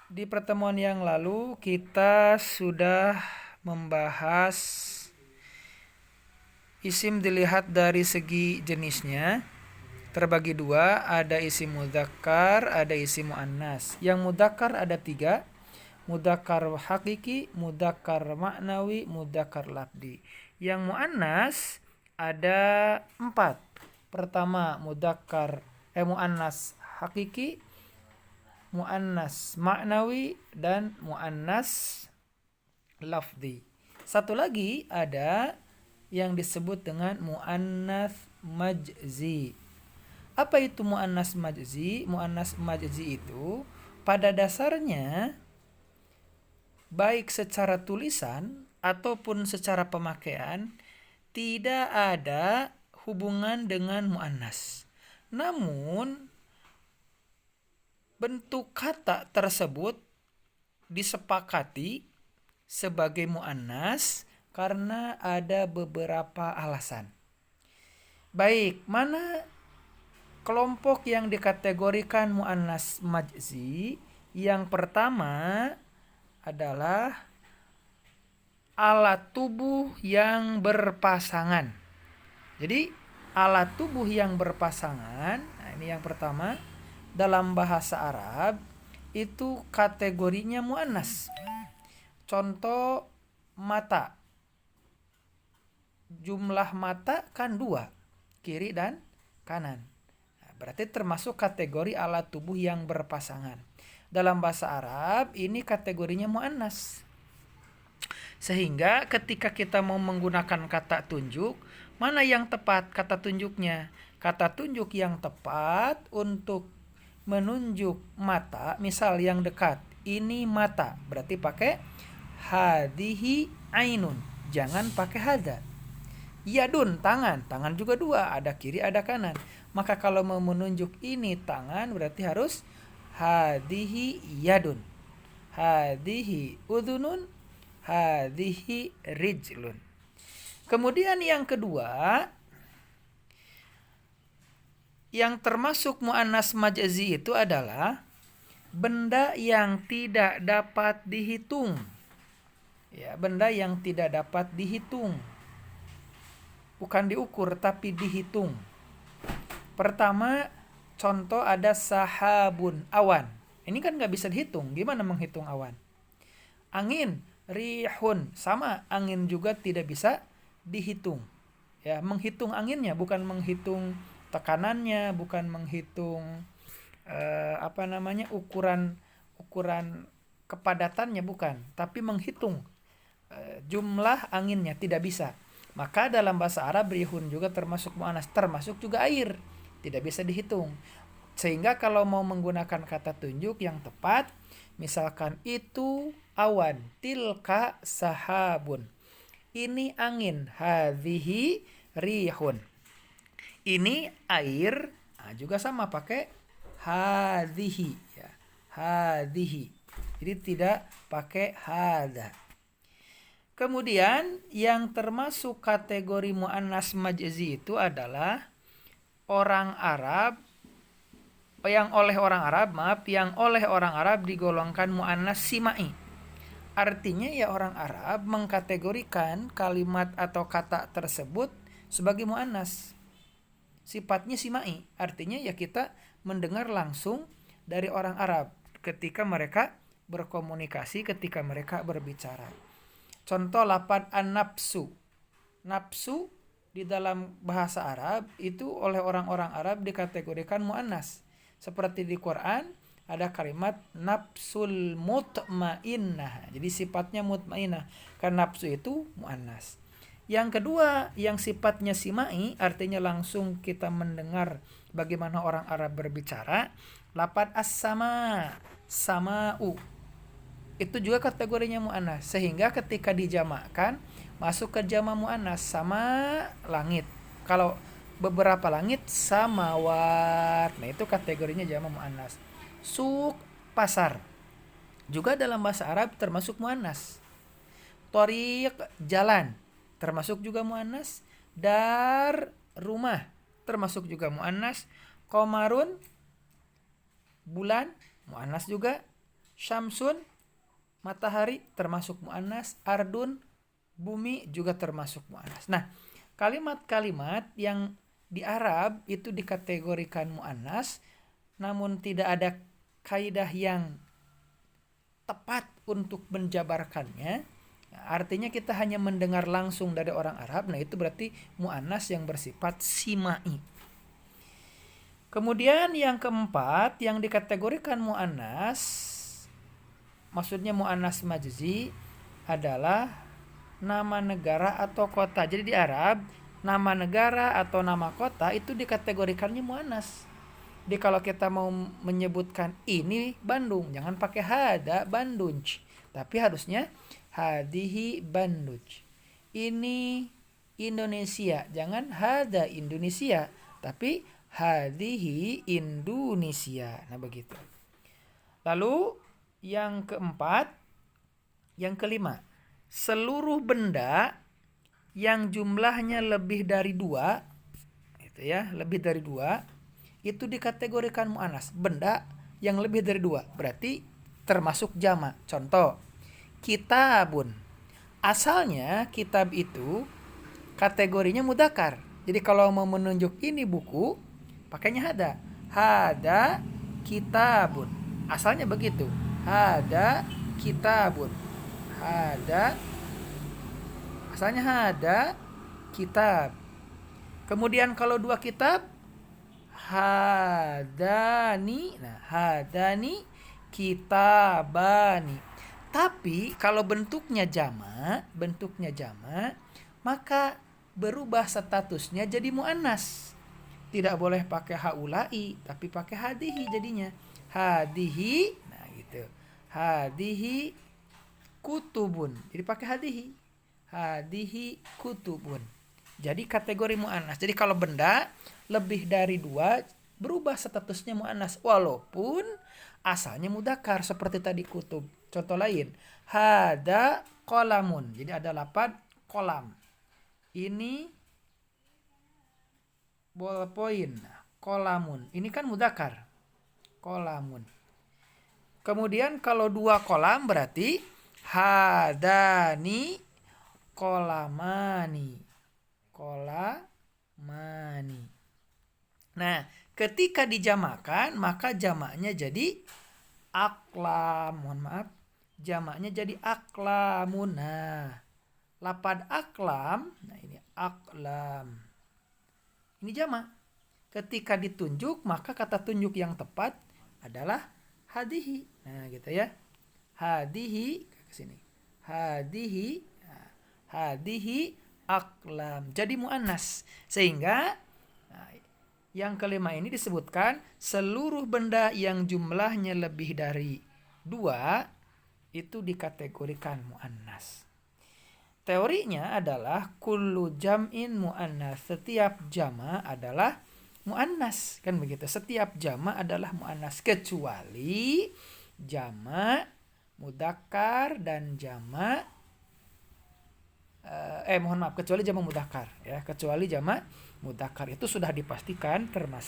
Di pertemuan yang lalu kita sudah membahas isim dilihat dari segi jenisnya. Terbagi dua, ada isim mudzakkar, ada isim muannas. Yang mudzakkar ada tiga, mudzakkar hakiki, mudzakkar maknawi, mudzakkar lafdi. Yang muannas ada empat. Pertama muannas hakiki, muannas maknawi, dan muannas lafdi. Satu lagi ada yang disebut dengan muannas majzi. Apa itu muannas majzi? Muannas majzi itu pada dasarnya baik secara tulisan ataupun secara pemakaian tidak ada hubungan dengan muannas. Namun bentuk kata tersebut disepakati sebagai muannas karena ada beberapa alasan. Baik, mana kelompok yang dikategorikan muannas majzi? Yang pertama adalah alat tubuh yang berpasangan. Jadi alat tubuh yang berpasangan, nah ini yang pertama, dalam bahasa Arab itu kategorinya muannas. Contoh mata. Jumlah mata kan dua, kiri dan kanan. Nah, berarti termasuk kategori alat tubuh yang berpasangan. Dalam bahasa Arab ini kategorinya muannas. Sehingga ketika kita mau menggunakan kata tunjuk, mana yang tepat kata tunjuknya? Kata tunjuk yang tepat untuk menunjuk mata, misal yang dekat, ini mata, berarti pakai hadihi ainun, jangan pakai hada. Yadun, tangan, tangan juga dua, ada kiri ada kanan. Maka kalau mau menunjuk ini tangan berarti harus hadihi yadun, hadihi udhunun, hadihi rijlun. Kemudian yang kedua, yang termasuk muannas majzi itu adalah benda yang tidak dapat dihitung. Ya, benda yang tidak dapat dihitung. Bukan diukur tapi dihitung. Pertama, contoh ada sahabun, awan. Ini kan nggak bisa dihitung. Gimana menghitung awan? Angin, rihun, sama, angin juga tidak bisa dihitung. Ya, menghitung anginnya bukan menghitung tekanannya, bukan menghitung ukuran kepadatannya, bukan, tapi menghitung jumlah anginnya tidak bisa. Maka dalam bahasa Arab rihun juga termasuk muannas, termasuk juga air, tidak bisa dihitung. Sehingga kalau mau menggunakan kata tunjuk yang tepat, misalkan itu awan, tilka sahabun, ini angin, hadhihi rihun, ini air, nah juga sama pakai hadhihi, ya, hadhihi. Jadi tidak pakai hada. Kemudian yang termasuk kategori muannas majzi itu adalah orang Arab yang oleh orang Arab digolongkan muannas simai. Artinya ya orang Arab mengkategorikan kalimat atau kata tersebut sebagai muannas. Sifatnya simai, artinya ya kita mendengar langsung dari orang Arab ketika mereka berkomunikasi, ketika mereka berbicara. Contoh lafaz an-nafsu. Nafsu di dalam bahasa Arab itu oleh orang-orang Arab dikategorikan muannas. Seperti di Quran ada kalimat nafsul mutmainnah. Jadi sifatnya mutmainnah. Karena nafsu itu muannas. Yang kedua, yang sifatnya simai, artinya langsung kita mendengar bagaimana orang Arab berbicara, lafaz as-sama, sama'u. Itu juga kategorinya muannas, sehingga ketika dijamakkan masuk ke jamak muannas, sama langit. Kalau beberapa langit, samawat. Nah, itu kategorinya jamak muannas. Suk, pasar. Juga dalam bahasa Arab termasuk muannas. Thoriq, jalan, termasuk juga muannas. Dar, rumah, termasuk juga muannas. Qamarun, bulan, muannas juga. Syamsun, matahari termasuk muannas, ardun, bumi juga termasuk muannas. Nah, kalimat-kalimat yang di Arab itu dikategorikan muannas namun tidak ada kaidah yang tepat untuk menjabarkannya. Artinya kita hanya mendengar langsung dari orang Arab, nah itu berarti muannas yang bersifat simai. Kemudian yang keempat yang dikategorikan muannas, maksudnya muannas majzi adalah nama negara atau kota. Jadi di Arab nama negara atau nama kota itu dikategorikannya muannas. Jadi kalau kita mau menyebutkan ini Bandung, jangan pakai hada Bandunj, tapi harusnya hadihi Bandunj. Ini Indonesia, jangan hada Indonesia, tapi hadihi Indonesia. Nah begitu. Lalu yang keempat, yang kelima, seluruh benda yang jumlahnya lebih dari 2, itu ya, lebih dari 2, itu dikategorikan muannas. Benda yang lebih dari 2 berarti termasuk jamak. Contoh, kitabun. Asalnya kitab itu kategorinya mudzakkar. Jadi kalau mau menunjuk ini buku, pakainya hada. Hada kitabun. Asalnya begitu. Hada kitabun. Hada. Asalnya hada kitab. Kemudian kalau 2 kitab, hadani. Nah, hadani kitabani. Tapi kalau bentuknya jamak, maka berubah statusnya jadi muannas. Tidak boleh pakai haulai, tapi pakai hadihi jadinya. Hadihi, nah gitu. Hadihi kutubun. Jadi pakai hadihi. Hadihi kutubun. Jadi kategori muannas. Jadi kalau benda lebih dari 2 berubah statusnya muannas walaupun asalnya mudzakkar seperti tadi kutub. Contoh lain, hada qalamun. Jadi ada lafaz kolam. Ini ballpoint. Qalamun. Ini kan mudzakkar. Qalamun. Kemudian kalau 2 kolam berarti hadani qalamani. Qalamani. Nah, ketika dijamakan maka jamaknya jadi aklam. Mohon maaf. Jamaknya jadi aklamun. Nah, lafaz aklam, nah ini aklam. Ini jamak. Ketika ditunjuk maka kata tunjuk yang tepat adalah hadihi. Nah, gitu ya. Hadihi ke sini. Hadihi. Nah, hadihi aklam. Jadi muannas. Sehingga yang kelima ini disebutkan seluruh benda yang jumlahnya lebih dari 2 itu dikategorikan muannas. Teorinya adalah kullu jam'in muannas. Setiap jama' adalah muannas, kan begitu. Setiap jama' adalah muannas kecuali jama' mudzakkar dan jama' kecuali jama' mudzakkar ya. Kecuali jama' mudzakkar itu sudah dipastikan termasuk